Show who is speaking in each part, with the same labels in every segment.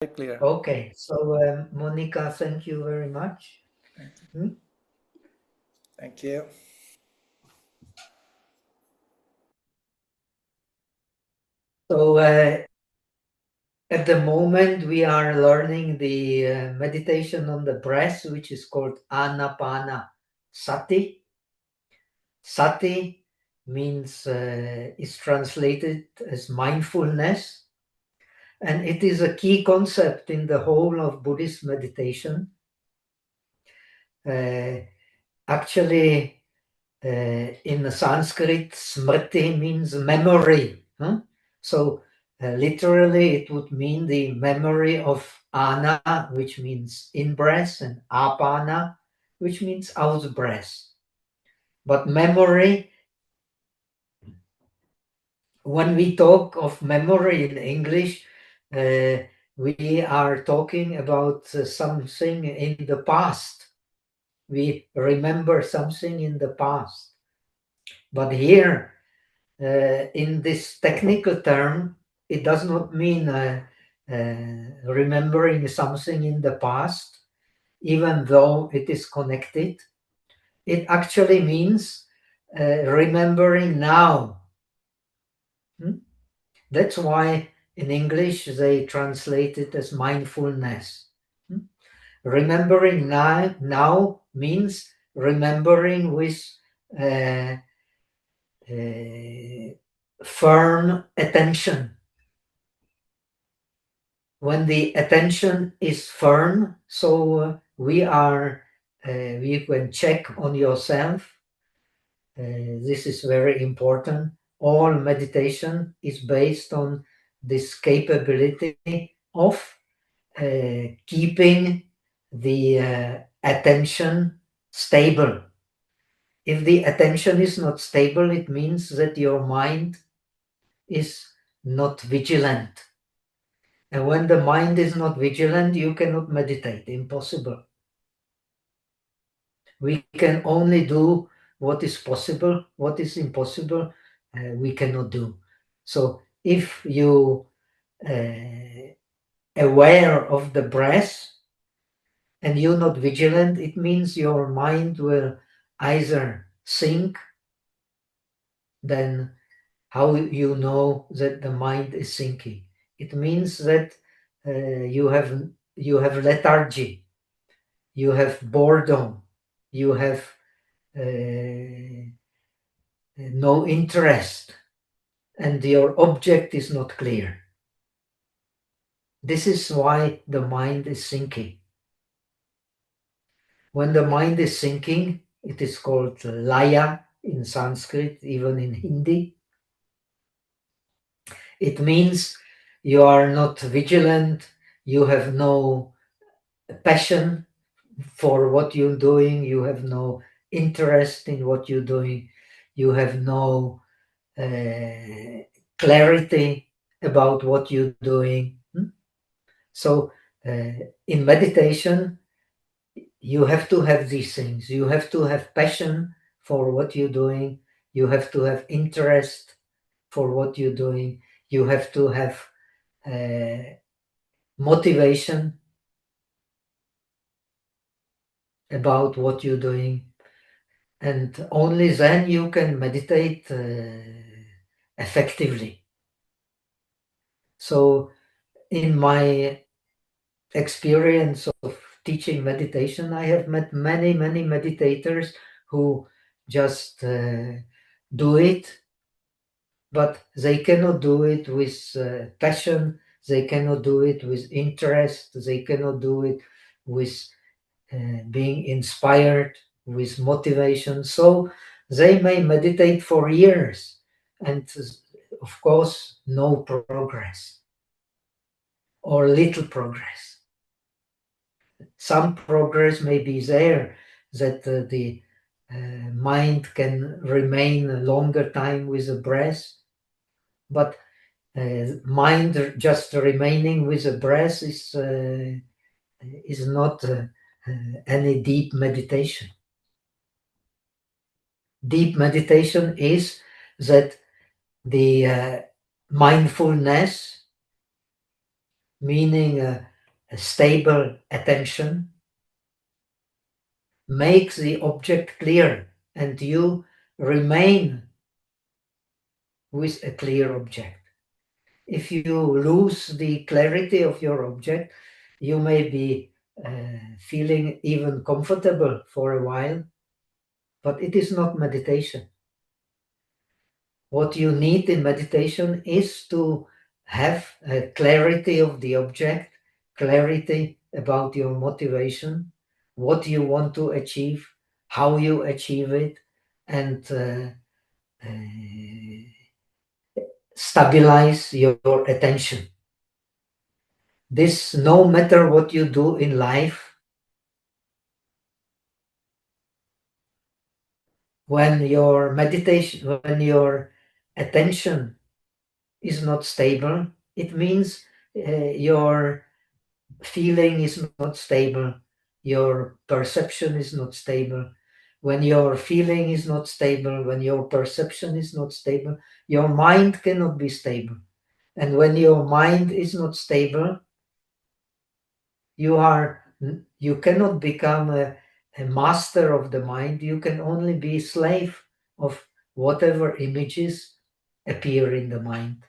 Speaker 1: Very clear.
Speaker 2: Okay, so Monica, thank you very much.
Speaker 1: Thank you.
Speaker 2: So at the moment we are learning the meditation on the breath, which is called Anapana Sati. Sati means is translated as mindfulness, and it is a key concept in the whole of Buddhist meditation. Actually, in Sanskrit, smriti means memory. Huh? So literally, it would mean the memory of ana, which means in breath, and apana, which means out breath. But memory, when we talk of memory in English, we are talking about something in the past. We remember something in the past. But here, in this technical term, it does not mean remembering something in the past, even though it is connected. It actually means remembering now. That's why in English they translate it as mindfulness. Remembering now means remembering with uh, firm attention. When the attention is firm, so we can check on yourself. This is very important. All meditation is based on this capability of keeping the attention stable. If the attention is not stable, it means that your mind is not vigilant. And when the mind is not vigilant, you cannot meditate. Impossible. We can only do what is possible. What is impossible, we cannot do. So if you aware of the breath and you're not vigilant, it means your mind will either sink. Then how you know that the mind is sinking? It means that you have lethargy, you have boredom, you have no interest, and your object is not clear. This is why the mind is sinking. When the mind is sinking, it is called laya in Sanskrit, even in Hindi. It means you are not vigilant, you have no passion for what you're doing, you have no interest in what you're doing, you have no clarity about what you're doing. So in meditation, you have to have these things. You have to have passion for what you're doing. You have to have interest for what you're doing. You have to have motivation about what you're doing. And only then you can meditate effectively. So in my experience of teaching meditation, I have met many meditators who just do it, but they cannot do it with passion, they cannot do it with interest, they cannot do it with being inspired, with motivation. So they may meditate for years and of course no progress or little progress. Some progress may be there, that the mind can remain a longer time with the breath, but mind just remaining with the breath is not any deep meditation. Deep meditation is that the mindfulness meaning a stable attention, makes the object clear, and you remain with a clear object. If you lose the clarity of your object, you may be feeling even comfortable for a while, but it is not meditation. What you need in meditation is to have a clarity of the object, clarity about your motivation, what you want to achieve, how you achieve it, and stabilize your attention. This, no matter what you do in life, when your meditation, when your attention is not stable, it means your feeling is not stable, your perception is not stable. When your feeling is not stable, when your perception is not stable, your mind cannot be stable. And when your mind is not stable, you cannot become a master of the mind. You can only be slave of whatever images appear in the mind.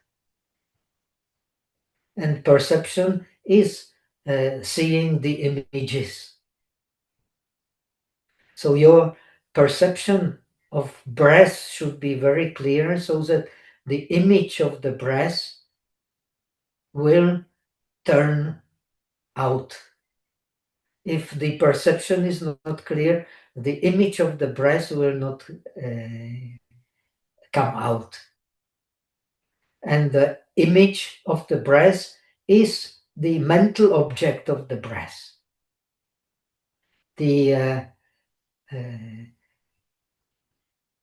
Speaker 2: And perception is seeing the images. So your perception of breath should be very clear, so that the image of the breath will turn out. If the perception is not clear, the image of the breath will not come out. And the image of the breath is the mental object of the breath. The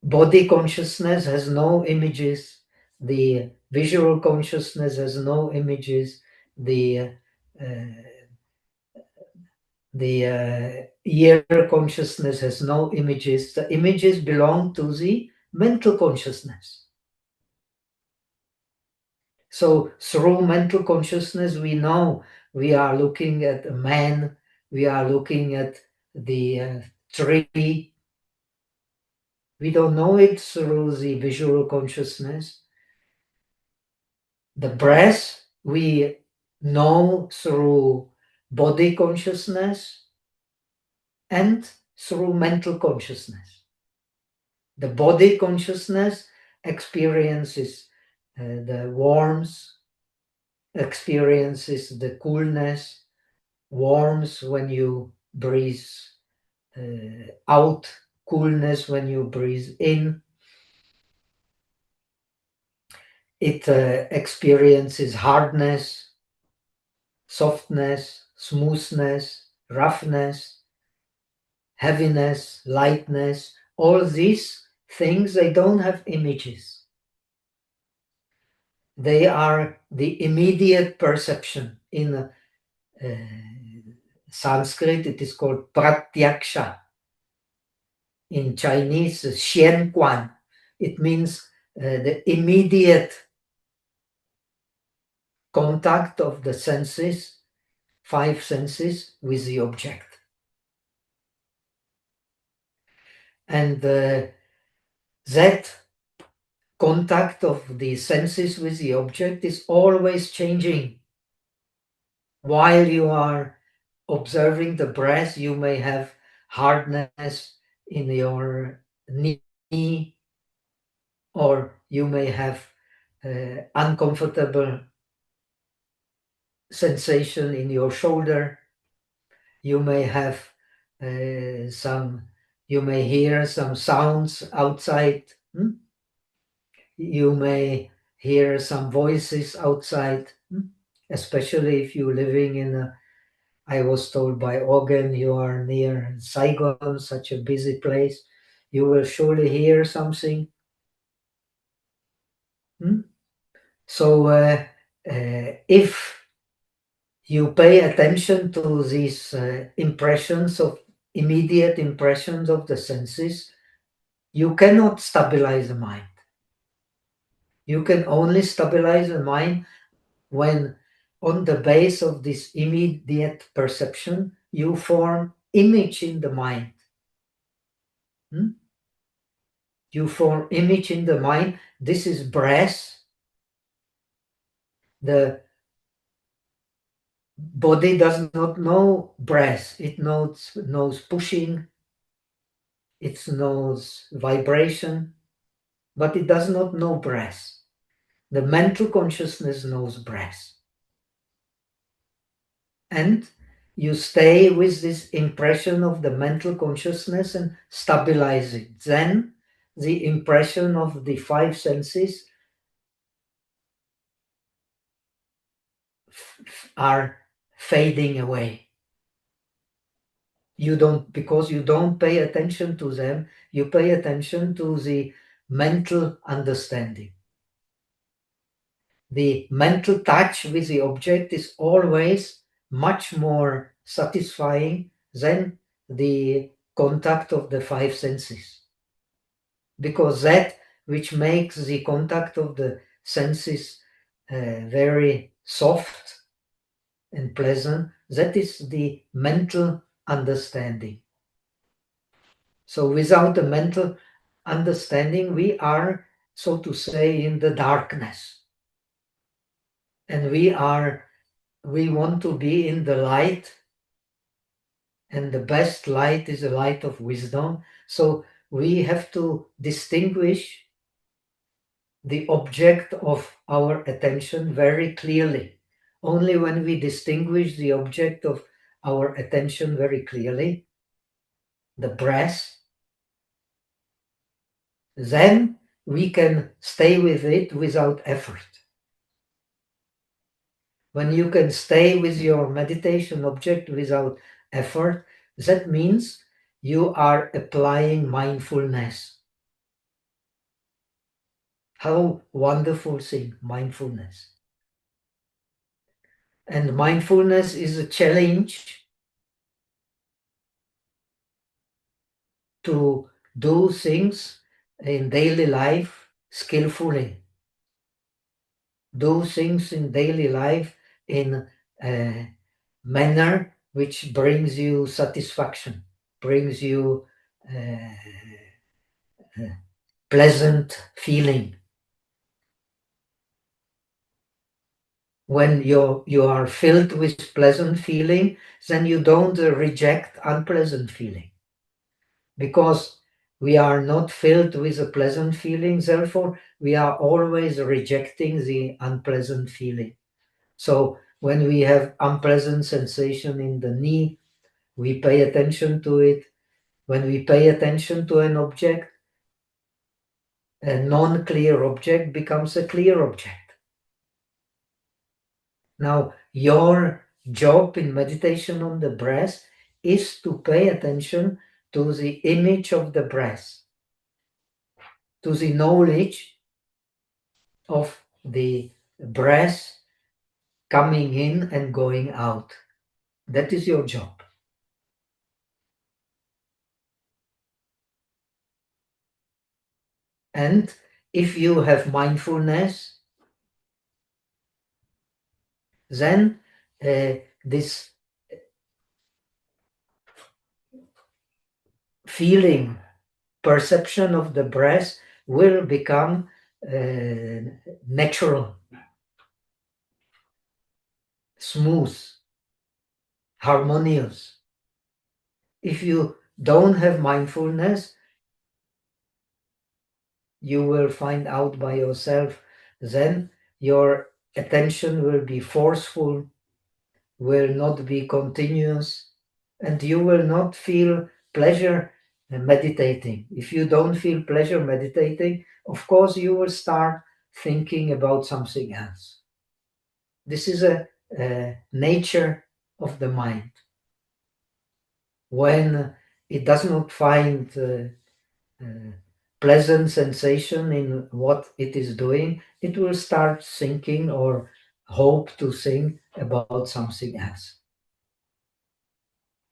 Speaker 2: body consciousness has no images. The visual consciousness has no images. The ear consciousness has no images. The images belong to the mental consciousness. So through mental consciousness, we know we are looking at a man, we are looking at the tree. We don't know it through the visual consciousness. The breath we know through body consciousness and through mental consciousness. The body consciousness experiences the warmth, experiences the coolness, warmth when you breathe out, coolness when you breathe in. It experiences hardness, softness, smoothness, roughness, heaviness, lightness. All these things, they don't have images. They are the immediate perception. In Sanskrit, it is called pratyaksha. In Chinese, xian quan. It means the immediate contact of the senses, 5 senses, with the object. And that contact of the senses with the object is always changing. While you are observing the breath, you may have hardness in your knee, or you may have uncomfortable sensation in your shoulder. You may have you may hear some sounds outside. You may hear some voices outside, especially if you're living in I was told by Ogen, you are near Saigon, such a busy place. You will surely hear something. So if you pay attention to these immediate impressions of the senses, you cannot stabilize the mind. You can only stabilize the mind when on the base of this immediate perception, you form image in the mind. You form image in the mind. This is breath. The body does not know breath. It knows pushing. It knows vibration, but it does not know breath. The mental consciousness knows breath. And you stay with this impression of the mental consciousness and stabilize it. Then the impression of the five senses are fading away. Because you don't pay attention to them, you pay attention to the mental understanding. The mental touch with the object is always much more satisfying than the contact of the five senses. Because that which makes the contact of the senses very soft and pleasant, that is the mental understanding. So without the mental understanding, we are, so to say, in the darkness. And we want to be in the light, and the best light is the light of wisdom. So we have to distinguish the object of our attention very clearly. Only when we distinguish the object of our attention very clearly, the breath, then we can stay with it without effort. When you can stay with your meditation object without effort, that means you are applying mindfulness. How wonderful thing, mindfulness. And mindfulness is a challenge to do things in daily life skillfully. Do things in daily life in a manner which brings you satisfaction, brings you pleasant feeling. When you are filled with pleasant feeling, then you don't reject unpleasant feeling. Because we are not filled with a pleasant feeling, therefore we are always rejecting the unpleasant feeling. So when we have unpleasant sensation in the knee, we pay attention to it. When we pay attention to an object, a non-clear object becomes a clear object. Now, your job in meditation on the breath is to pay attention to the image of the breath, to the knowledge of the breath coming in and going out. That is your job. And if you have mindfulness, then this feeling, perception of the breath will become natural, smooth, harmonious. If you don't have mindfulness, you will find out by yourself, then your attention will be forceful, will not be continuous, and you will not feel pleasure meditating. If you don't feel pleasure meditating, of course you will start thinking about something else. This is a nature of the mind. When it does not find pleasant sensation in what it is doing, it will start thinking or hope to think about something else.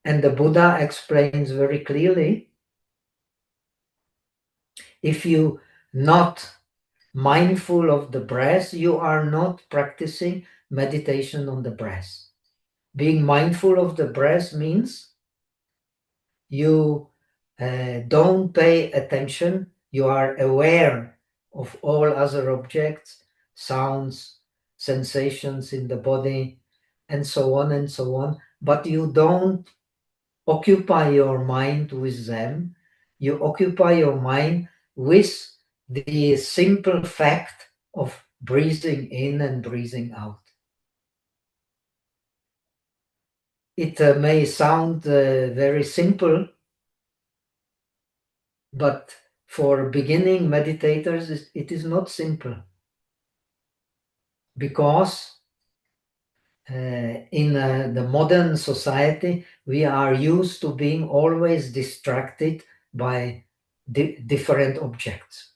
Speaker 2: And the Buddha explains very clearly, if you not mindful of the breath, you are not practicing meditation on the breath. Being mindful of the breath means you don't pay attention, you are aware of all other objects, sounds, sensations in the body, and so on, but you don't occupy your mind with them. You occupy your mind with the simple fact of breathing in and breathing out. It may sound very simple, but for beginning meditators, it is not simple, because in the modern society, we are used to being always distracted by different objects.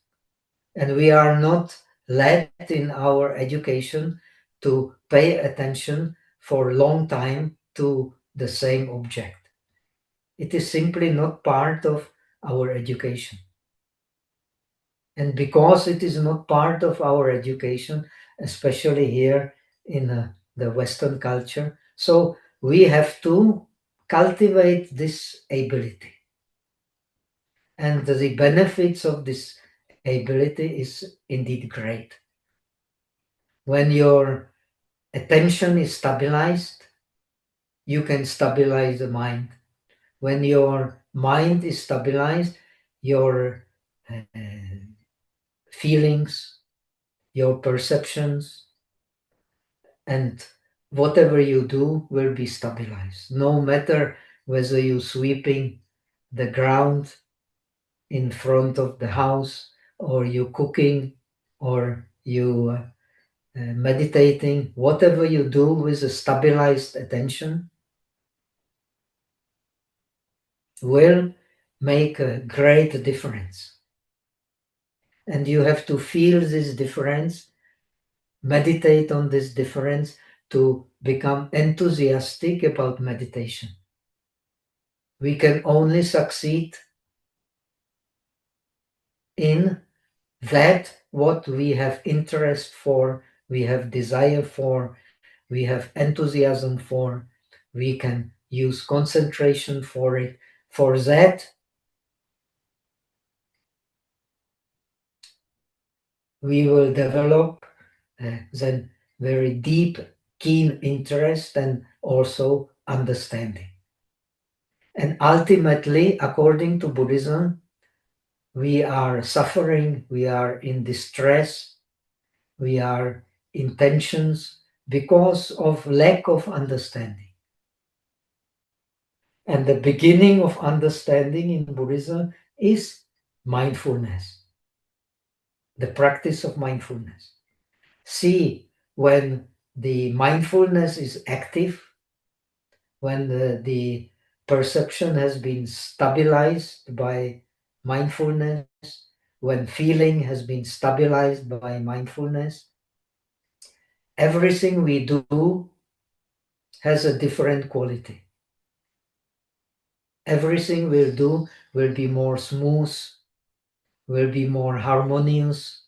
Speaker 2: And we are not led in our education to pay attention for a long time to the same object. It is simply not part of our education. And because it is not part of our education, especially here in the Western culture, so we have to cultivate this ability. And the benefits of this ability is indeed great. When your attention is stabilized, you can stabilize the mind. When your mind is stabilized, your feelings, your perceptions, and whatever you do will be stabilized. No matter whether you're sweeping the ground in front of the house, or you cooking, or you meditating, whatever you do with a stabilized attention will make a great difference. And you have to feel this difference, meditate on this difference to become enthusiastic about meditation. We can only succeed in that what we have interest for, we have desire for, we have enthusiasm for, we can use concentration for it. For that, we will develop then very deep, keen interest and also understanding. And ultimately, according to Buddhism, we are suffering, we are in distress, we are in tensions because of lack of understanding. And the beginning of understanding in Buddhism is mindfulness, the practice of mindfulness. See, when the mindfulness is active, when the perception has been stabilized by mindfulness, when feeling has been stabilized by mindfulness, everything we do has a different quality. Everything we'll do will be more smooth, will be more harmonious.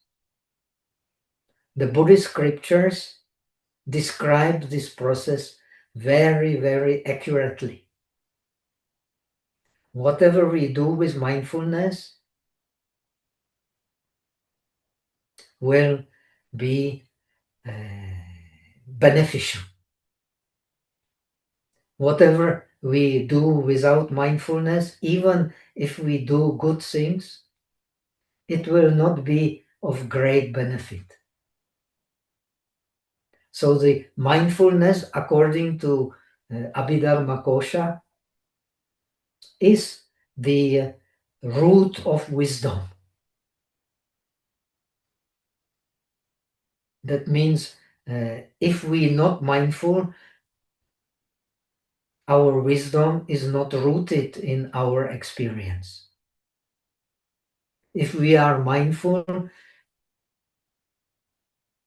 Speaker 2: The Buddhist scriptures describe this process very, very accurately. Whatever we do with mindfulness will be beneficial. Whatever we do without mindfulness, even if we do good things, it will not be of great benefit. So the mindfulness, according to Abhidharma Kosha, is the root of wisdom. That means if we not mindful, our wisdom is not rooted in our experience. If we are mindful,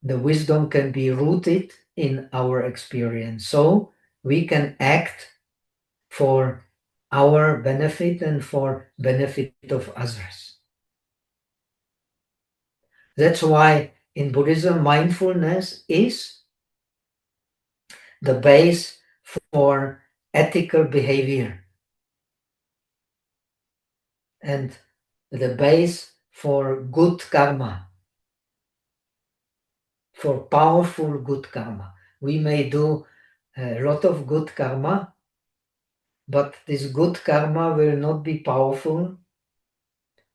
Speaker 2: the wisdom can be rooted in our experience. So we can act for our benefit and for benefit of others. That's why in Buddhism, mindfulness is the base for ethical behavior and the base for good karma, for powerful good karma. We may do a lot of good karma, but this good karma will not be powerful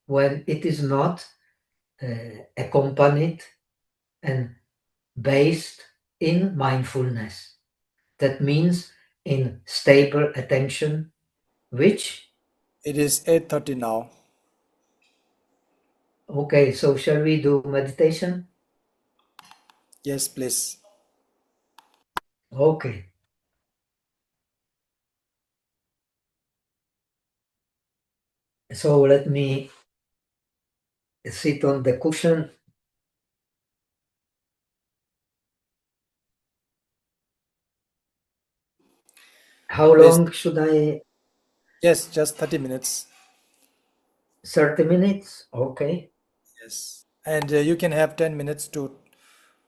Speaker 2: when it is not accompanied and based in mindfulness. That means in stable attention, which,
Speaker 1: It is 8:30 now.
Speaker 2: okay, so shall we do meditation?
Speaker 1: Yes, please.
Speaker 2: Okay, so let me sit on the cushion. How
Speaker 1: Please.
Speaker 2: long should I?
Speaker 1: Yes, just 30 minutes.
Speaker 2: 30 minutes? Okay.
Speaker 1: Yes. And you can have 10 minutes to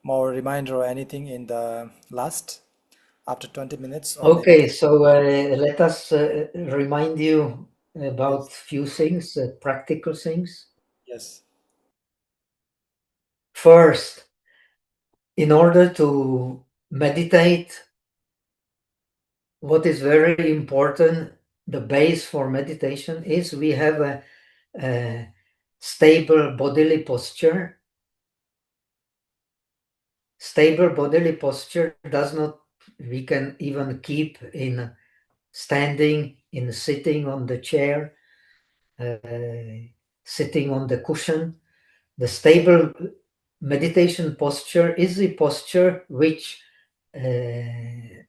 Speaker 1: more reminder or anything in the last after 20 minutes or maybe
Speaker 2: Okay,
Speaker 1: 30.
Speaker 2: so let us remind you about
Speaker 1: Yes.
Speaker 2: few things, practical things.
Speaker 1: Yes.
Speaker 2: First, in order to meditate, what is very important, the base for meditation is we have a stable bodily posture. Stable bodily posture does not, we can even keep in standing, in sitting on the chair, sitting on the cushion. The stable meditation posture is the posture which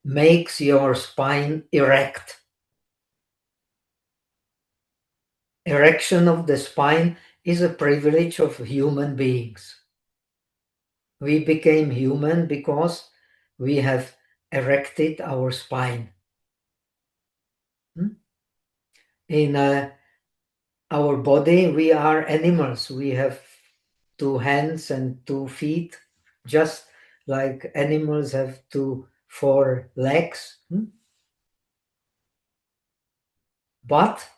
Speaker 2: makes your spine erect. Erection of the spine is a privilege of human beings. We became human because we have erected our spine. In our body, we are animals. We have 2 hands and 2 feet, just like animals have 4 legs. But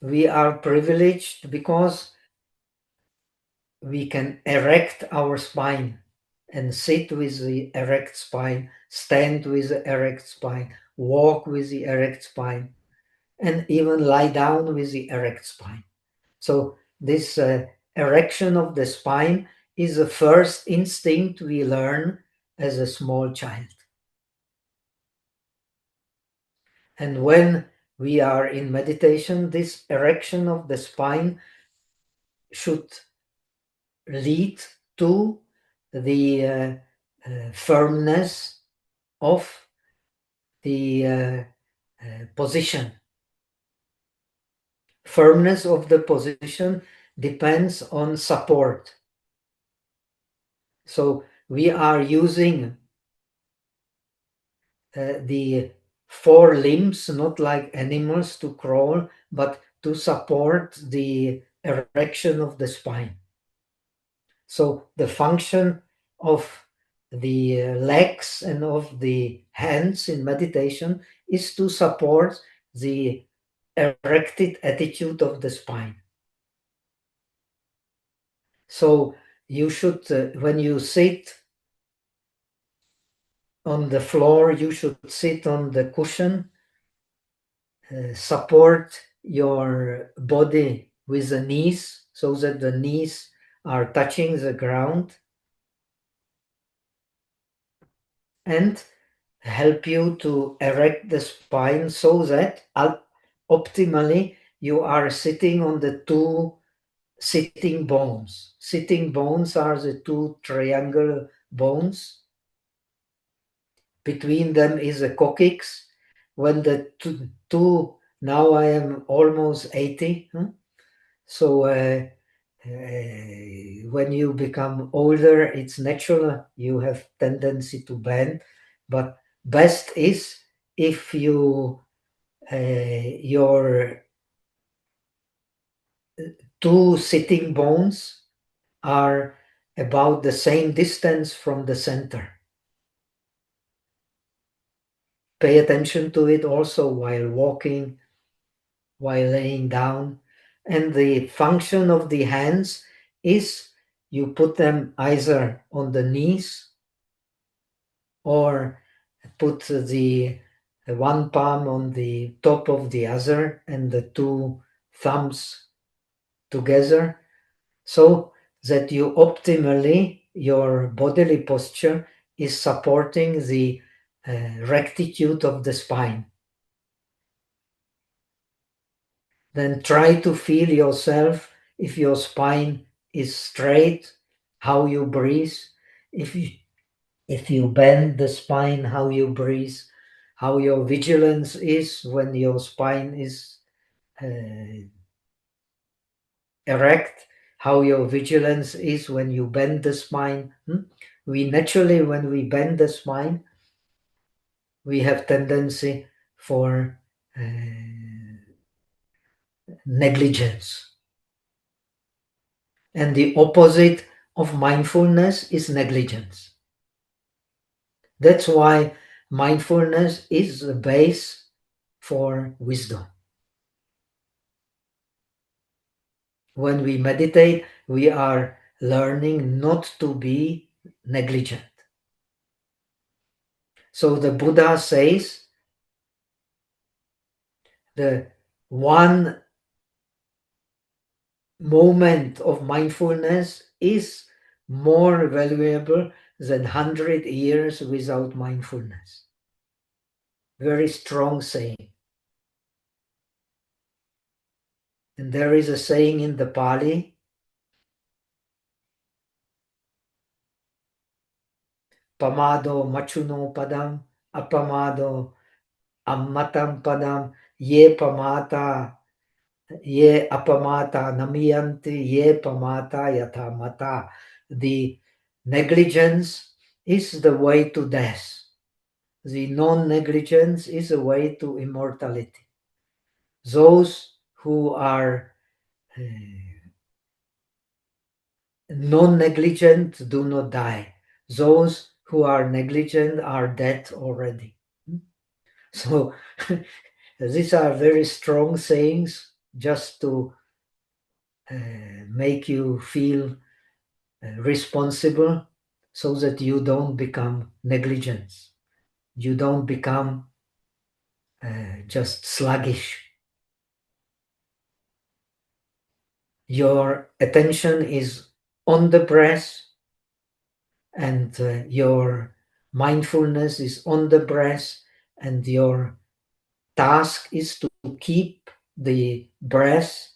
Speaker 2: we are privileged because we can erect our spine and sit with the erect spine, stand with the erect spine, walk with the erect spine, and even lie down with the erect spine. So this erection of the spine is the first instinct we learn as a small child. And when we are in meditation, this erection of the spine should lead to the firmness of the position. Firmness of the position depends on support. So we are using the 4 limbs, not like animals to crawl, but to support the erection of the spine. So the function of the legs and of the hands in meditation is to support the erected attitude of the spine. So you should, when you sit on the floor, you should sit on the cushion, support your body with the knees so that the knees are touching the ground, and help you to erect the spine so that optimally you are sitting on the 2 sitting bones. Sitting bones are the 2 triangular bones. Between them is a coccyx. When the two now I am almost 80. So when you become older, it's natural. You have tendency to bend, but best is if your 2 sitting bones are about the same distance from the center. Pay attention to it also while walking, while laying down. And the function of the hands is you put them either on the knees or put the one palm on the top of the other and the two thumbs together, so that you optimally, your bodily posture is supporting the rectitude of the spine. Then try to feel yourself if your spine is straight, how you breathe. If you bend the spine, how you breathe, how your vigilance is when your spine is erect, how your vigilance is when you bend the spine. We naturally, when we bend the spine, we have tendency for negligence. And the opposite of mindfulness is negligence. That's why mindfulness is the base for wisdom. When we meditate, we are learning not to be negligent. So the Buddha says the one moment of mindfulness is more valuable than 100 years without mindfulness. Very strong saying. And there is a saying in the Pali, pamado machuno padam, apamado ammatam padam, ye pamata, ye apamata namiyanti, ye pamata yatamata. The negligence is the way to death. The non-negligence is a way to immortality. Those who are non-negligent do not die. Those who are negligent are dead already. So these are very strong sayings just to make you feel responsible so that you don't become negligent. You don't become just sluggish. Your attention is on the breath and your mindfulness is on the breath, and your task is to keep the breath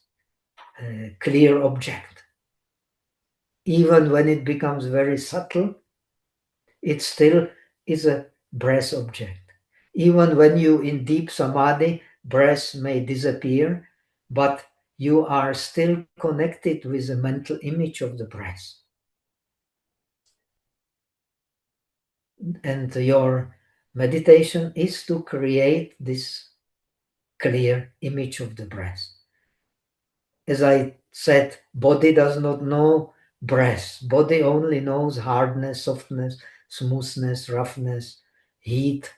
Speaker 2: clear object. Even when it becomes very subtle, it still is a breath object. Even when you in deep samadhi, breath may disappear, but you are still connected with the mental image of the breath. And your meditation is to create this clear image of the breath. As I said, body does not know breath. Body only knows hardness, softness, smoothness, roughness, heat,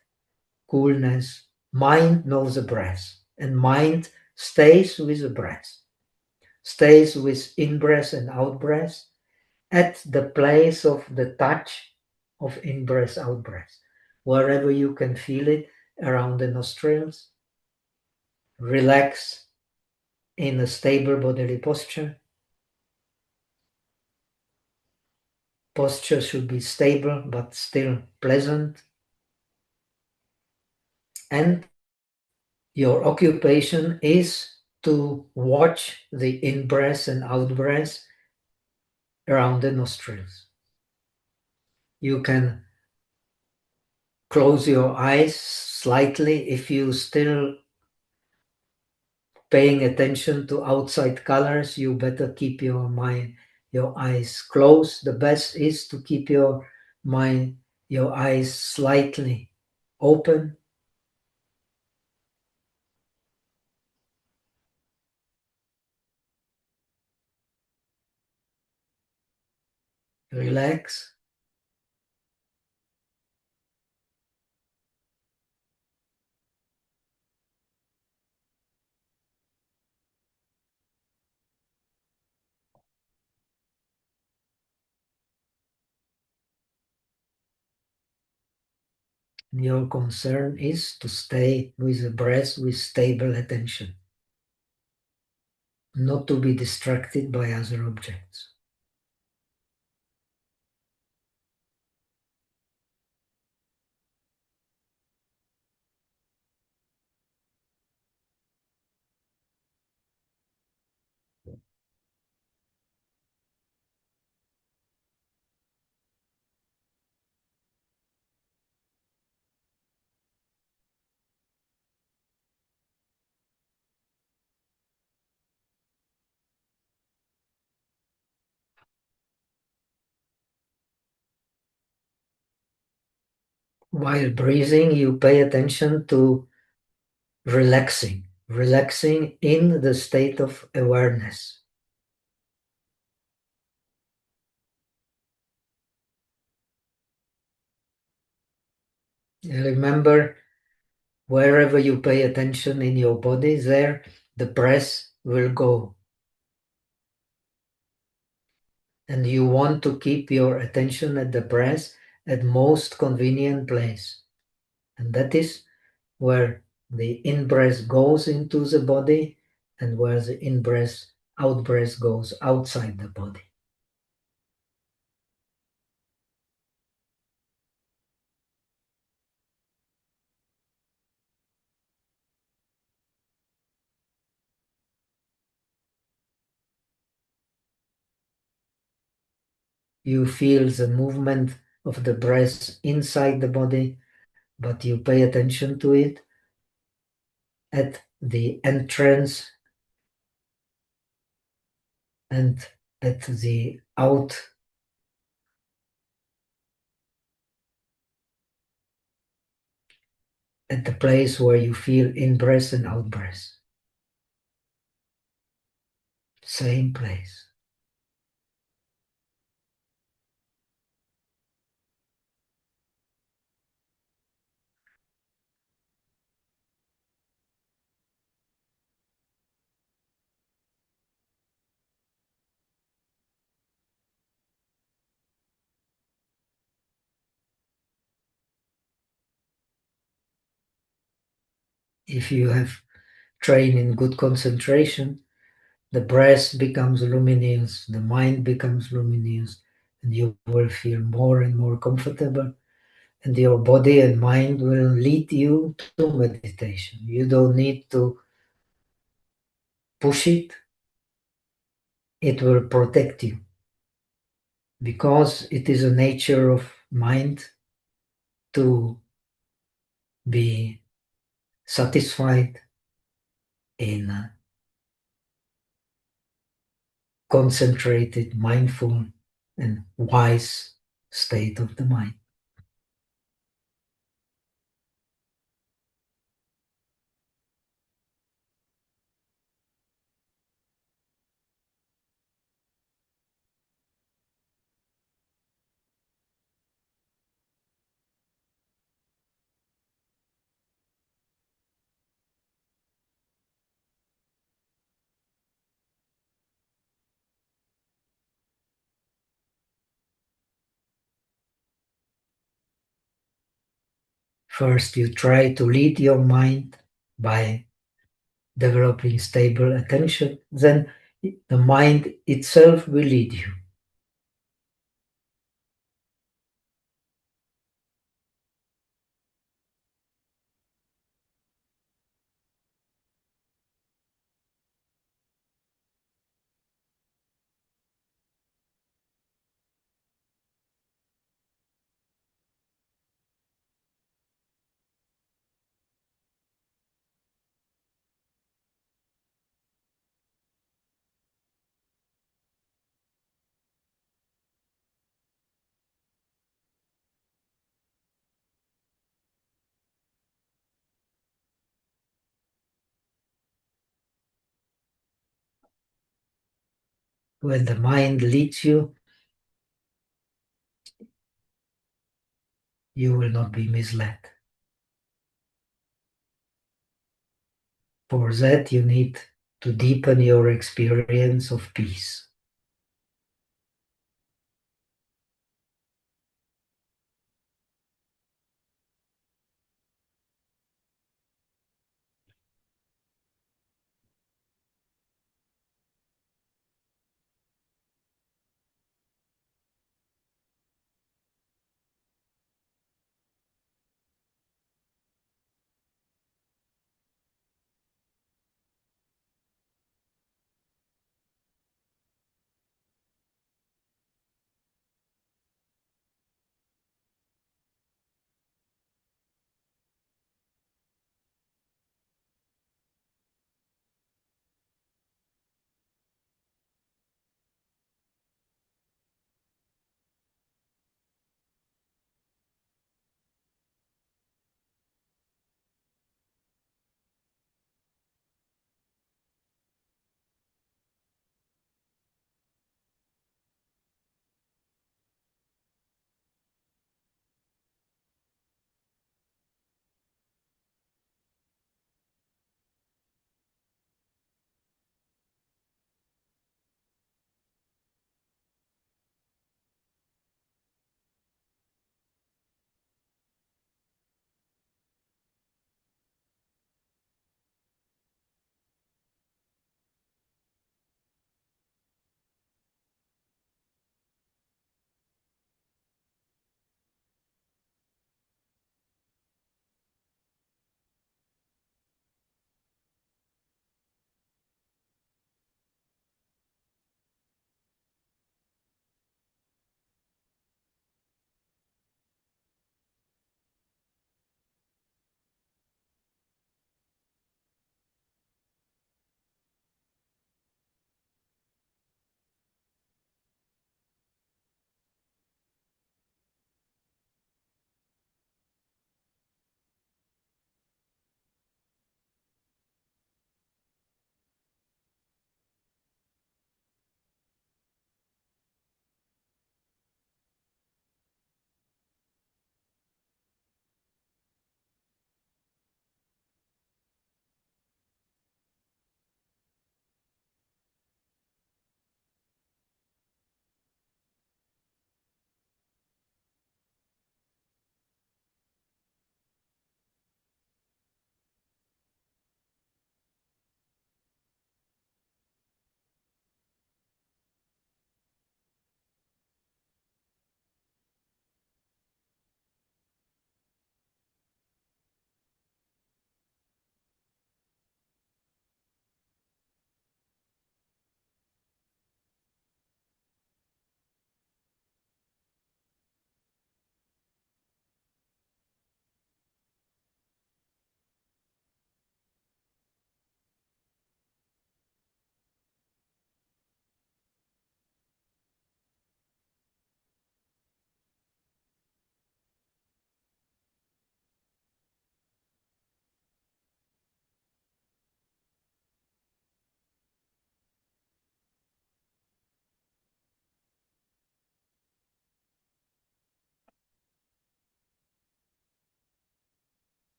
Speaker 2: coolness. Mind knows the breath, and mind stays with the breath, stays with in-breath and out-breath at the place of the touch of in-breath, out-breath. Wherever you can feel it around the nostrils, relax in a stable bodily posture. Posture should be stable but still pleasant. And your occupation is to watch the in-breath and out-breath around the nostrils. You can close your eyes slightly if you still paying attention to outside colors. You better keep your eyes closed. The best is to keep your eyes slightly open. Relax. Your concern is to stay with the breath with stable attention, not to be distracted by other objects. While breathing, you pay attention to relaxing in the state of awareness. Remember, wherever you pay attention in your body, there the breath will go. And you want to keep your attention at the breath at most convenient place. And that is where the in-breath goes into the body and where the in-breath, out-breath goes outside the body. You feel the movement of the breath inside the body, but you pay attention to it at the entrance and at the out, at the place where you feel in-breath and out-breath. Same place. If you have trained in good concentration, the breath becomes luminous, the mind becomes luminous, and you will feel more and more comfortable, and your body and mind will lead you to meditation. You don't need to push it, it will protect you because it is a nature of mind to be satisfied in a concentrated, mindful, and wise state of the mind. First, you try to lead your mind by developing stable attention, then the mind itself will lead you. When the mind leads you, you will not be misled. For that, you need to deepen your experience of peace.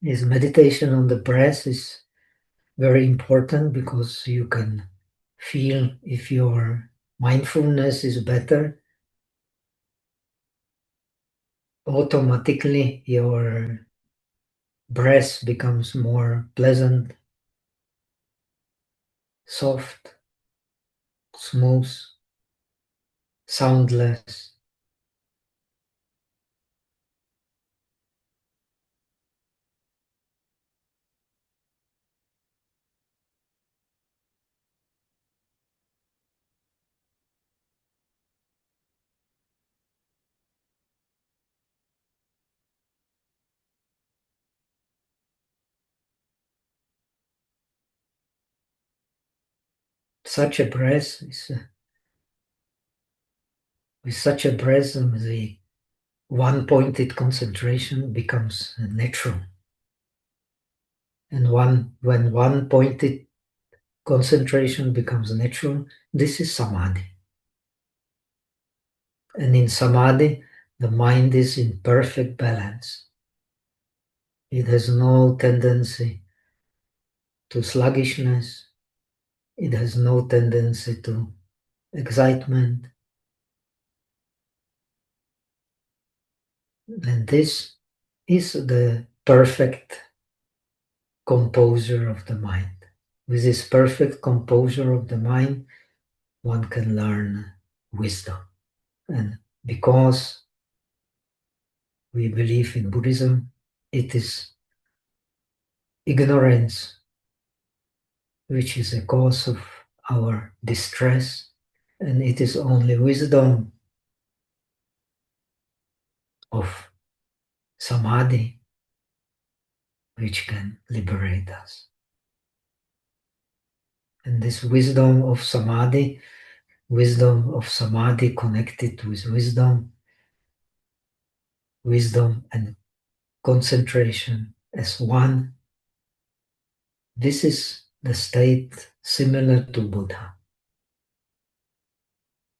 Speaker 2: is meditation on the breath is very important because you can feel if your mindfulness is better, automatically your breath becomes more pleasant, soft, smooth, soundless. Such a breath is with such a breath, the one-pointed concentration becomes natural. And when one-pointed concentration becomes natural, this is samadhi. And in samadhi, the mind is in perfect balance. It has no tendency to sluggishness. It has no tendency to excitement. And this is the perfect composure of the mind. With this perfect composure of the mind, one can learn wisdom. And because we believe in Buddhism, it is ignorance which is a cause of our distress, and it is only wisdom of samadhi which can liberate us. And this wisdom of samadhi connected with wisdom and concentration as one. This is the state similar to Buddha.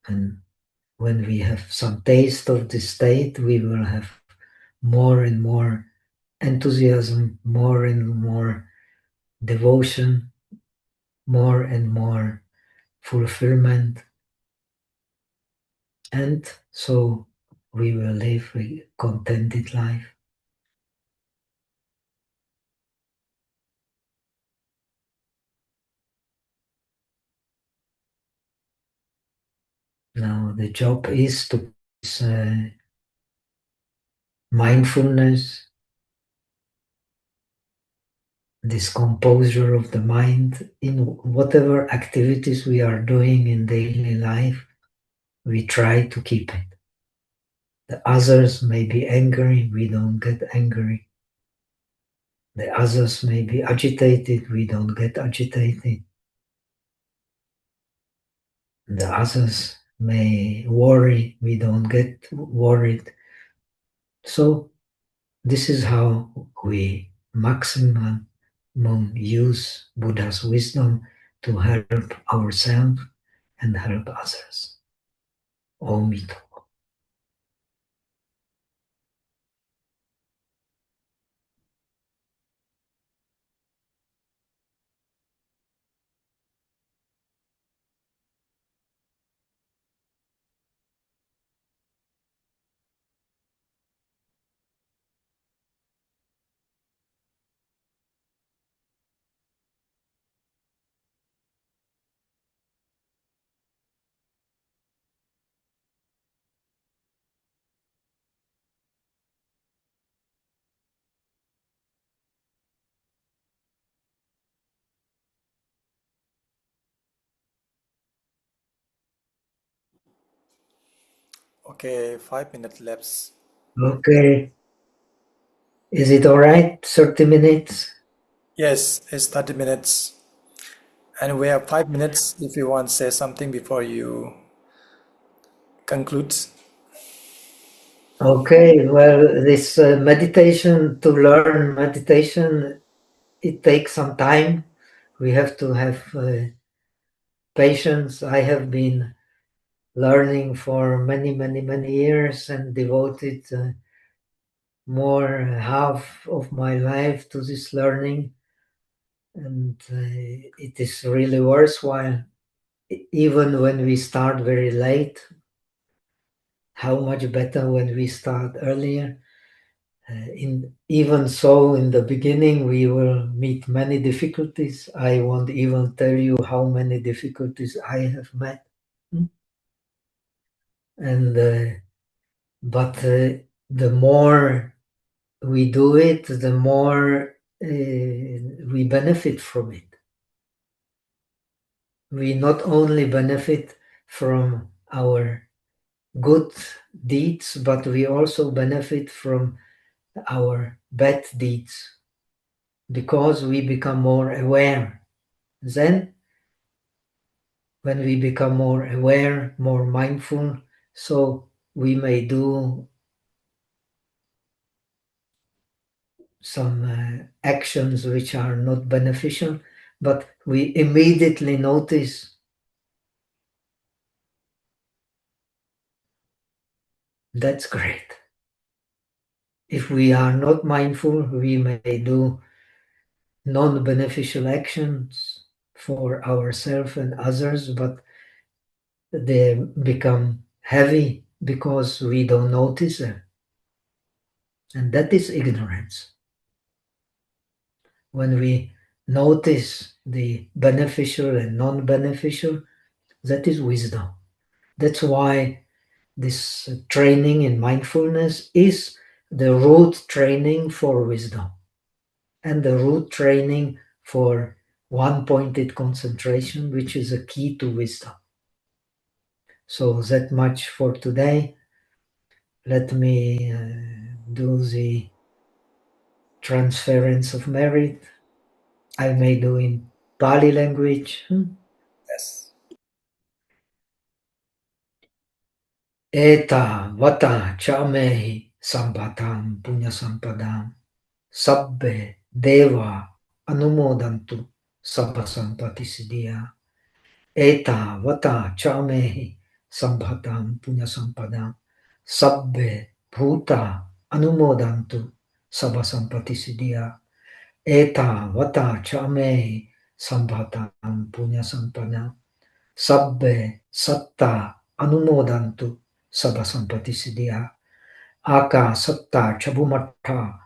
Speaker 2: And when we have some taste of this state, we will have more and more enthusiasm, more and more devotion, more and more fulfillment. And so we will live a contented life. Now the job is to mindfulness, this composure of the mind in whatever activities we are doing in daily life. We try to keep it. The others may be angry, we don't get angry. The others may be agitated, we don't get agitated. The others may worry, we don't get worried. So this is how we maximum use Buddha's wisdom to help ourselves and help others. Om Mito.
Speaker 1: Okay, 5 minutes left.
Speaker 2: Okay. Is it all right? 30 minutes?
Speaker 1: Yes, it's 30 minutes. And we have 5 minutes if you want to say something before you conclude.
Speaker 2: Okay, well, this meditation, to learn meditation, it takes some time. We have to have patience. I have been learning for many, many, many years and devoted more half of my life to this learning, and it is really worthwhile. Even when we start very late, how much better when we start earlier. Even so, in the beginning, we will meet many difficulties. I won't even tell you how many difficulties I have met. Hmm? And but the more we do it, the more we benefit from it. We not only benefit from our good deeds, but we also benefit from our bad deeds because we become more aware. Then, when we become more aware, more mindful, so we may do some actions which are not beneficial, but we immediately notice that's great. If we are not mindful, we may do non-beneficial actions for ourselves and others, but they become heavy because we don't notice them. And that is ignorance. When we notice the beneficial and non-beneficial, that is wisdom. That's why this training in mindfulness is the root training for wisdom and the root training for one-pointed concentration, which is a key to wisdom. So that much for today. Let me do the transference of merit. I may do in Pali language.
Speaker 1: Yes.
Speaker 2: Eta vata chamehi sampatam punya sampadam sabbe deva anumodantu sabba sampati siddhya. Eta vata chamehi sampatam punya sampadam sabbe bhuta anumodantu sabba sampati siddhya. Eta vata chamehi sampatam punya sampadam sabbe satta anumodantu sabba sampati siddhya. Aka satta chabumata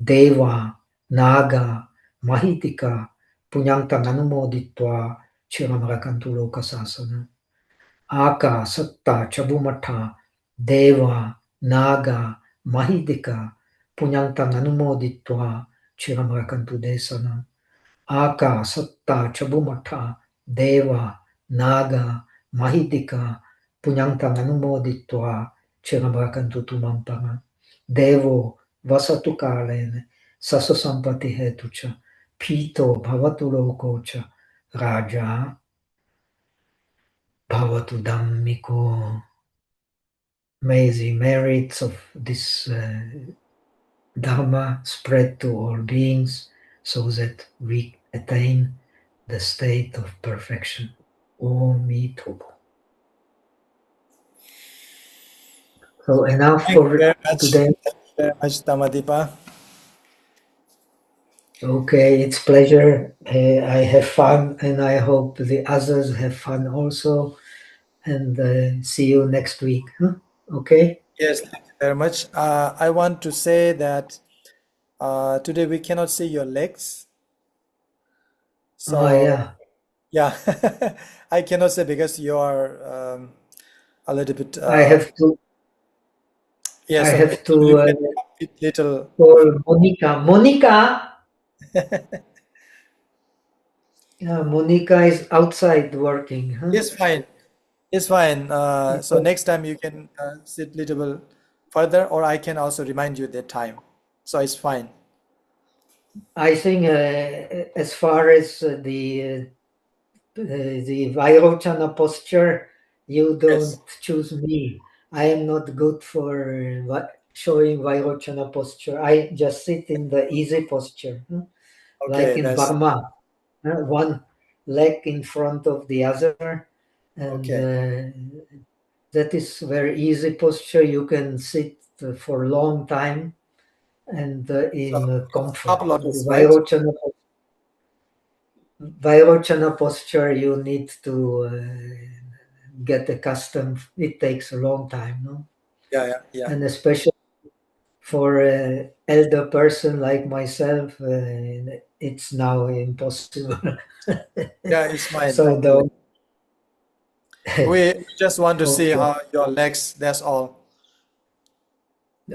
Speaker 2: deva naga mahitika punyantang anumoditva chiramarakantu lokasasana. Aka satta chabumata deva naga mahitika punyantang anumoditva chiramarakantu desana. Aka satta chabumata deva naga mahidika punyantang anumoditva chiramarakantu tumampanga. Devo vasatu kalene saso sampati hetucha pito bhavatu lokocha raja bhavatu dhammiko. May the merits of this Dharma spread to all beings so that we attain the state of perfection. Om Tobo. So enough
Speaker 1: Thank you
Speaker 2: for
Speaker 1: very much.
Speaker 2: today.
Speaker 1: Thank you very much, Dhammadipa.
Speaker 2: Okay, it's pleasure. I have fun, and I hope the others have fun also. And see you next week. Huh? Okay.
Speaker 1: Yes, thank you very much. I want to say that today we cannot see your legs.
Speaker 2: Oh
Speaker 1: So,
Speaker 2: yeah,
Speaker 1: yeah, I cannot say because you are a little bit,
Speaker 2: I have to.
Speaker 1: yeah,
Speaker 2: I
Speaker 1: so maybe
Speaker 2: have to
Speaker 1: you can a bit little.
Speaker 2: call Monica. Monica. Yeah, Monica is outside working. Huh?
Speaker 1: It's fine. It's fine. So
Speaker 2: Because
Speaker 1: next time you can sit little bit further, or I can also remind you that time. So it's fine.
Speaker 2: I think as far as the Vairochana posture, you
Speaker 1: Yes.
Speaker 2: don't choose me. I am not good for showing Vairochana posture. I just sit in the easy posture, like
Speaker 1: Okay,
Speaker 2: in
Speaker 1: that's
Speaker 2: Burma, one leg in front of the other, and
Speaker 1: okay.
Speaker 2: that is very easy posture. You can sit for a long time, and
Speaker 1: So
Speaker 2: in
Speaker 1: half
Speaker 2: comfort. In the
Speaker 1: lotus, right?
Speaker 2: Vairochana posture, you need to get accustomed. It takes a long time, no?
Speaker 1: Yeah, yeah, yeah.
Speaker 2: And especially for an elder person like myself, it's now impossible.
Speaker 1: Yeah, it's fine.
Speaker 2: So
Speaker 1: Thank you.
Speaker 2: the
Speaker 1: We just want to see
Speaker 2: okay.
Speaker 1: how your legs, that's all.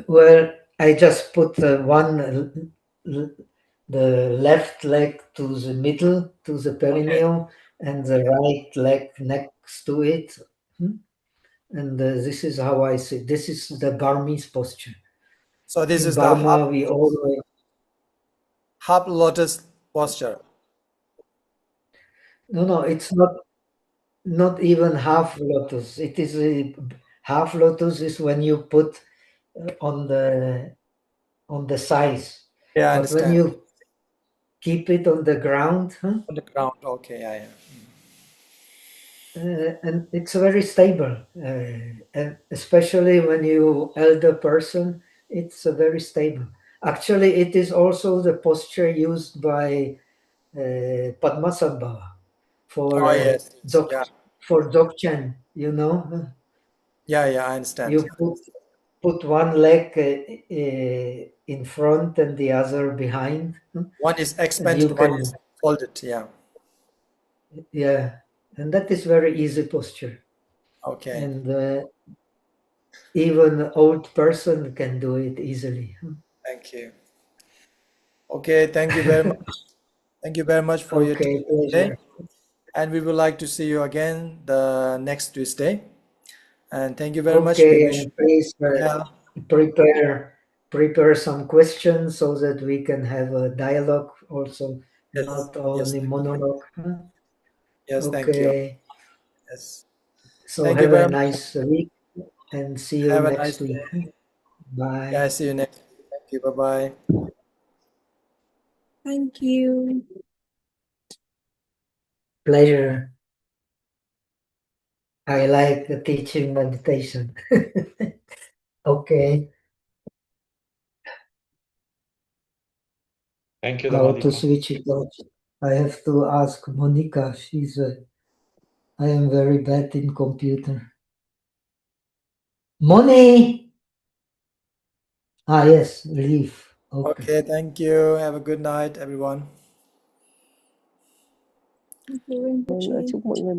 Speaker 2: Well, I just put the left leg to the middle, to the
Speaker 1: Okay.
Speaker 2: perineum, and the right leg next to it. Hmm? And this is how I see. This is the Burmese posture.
Speaker 1: So this
Speaker 2: In
Speaker 1: is the
Speaker 2: Burma, we always
Speaker 1: half lotus posture.
Speaker 2: no, it's not even half lotus. It is half lotus is when you put on the sides,
Speaker 1: Yeah, I
Speaker 2: but when
Speaker 1: understand.
Speaker 2: you keep it on the ground, huh?
Speaker 1: On the ground. Okay, yeah, yeah.
Speaker 2: And it's very stable, and especially when you elder person, it's very stable. Actually, it is also the posture used by Padmasambhava for
Speaker 1: Oh, yes, yes.
Speaker 2: Dok
Speaker 1: Yeah,
Speaker 2: for Dokchen. You know,
Speaker 1: yeah, yeah, I understand.
Speaker 2: you put one leg in front and the other behind,
Speaker 1: One is
Speaker 2: and
Speaker 1: expanded,
Speaker 2: you
Speaker 1: one
Speaker 2: can
Speaker 1: is folded. Yeah.
Speaker 2: yeah, and that is very easy posture,
Speaker 1: Okay.
Speaker 2: and even old person can do it easily.
Speaker 1: Thank you. Okay, thank you very much. Thank you very much for your
Speaker 2: Okay,
Speaker 1: time today.
Speaker 2: pleasure.
Speaker 1: And we would like to see you again the next Tuesday. And thank you very much. We
Speaker 2: Okay,
Speaker 1: wish
Speaker 2: and please
Speaker 1: yeah,
Speaker 2: prepare prepare some questions so that we can have a dialogue also,
Speaker 1: yes,
Speaker 2: not
Speaker 1: yes,
Speaker 2: only
Speaker 1: thank you.
Speaker 2: monologue.
Speaker 1: Yes, thank you.
Speaker 2: Okay,
Speaker 1: Yes.
Speaker 2: so
Speaker 1: Thank you
Speaker 2: have a
Speaker 1: very much.
Speaker 2: nice week and see you
Speaker 1: Have a nice
Speaker 2: next week.
Speaker 1: day. Yeah,
Speaker 2: Bye.
Speaker 1: see you next week. Thank you. Bye bye.
Speaker 3: Thank you.
Speaker 2: Pleasure. I like the teaching meditation. Okay,
Speaker 4: Thank you,
Speaker 2: how to
Speaker 4: Dhammadipa.
Speaker 2: switch it off? I have to ask Monica. I am very bad in computer. Moni! Ah, yes, leave. Okay.
Speaker 1: Okay, thank you. Have a good night, everyone.
Speaker 3: Thank you, Rinpoche.
Speaker 5: Chúc mọi người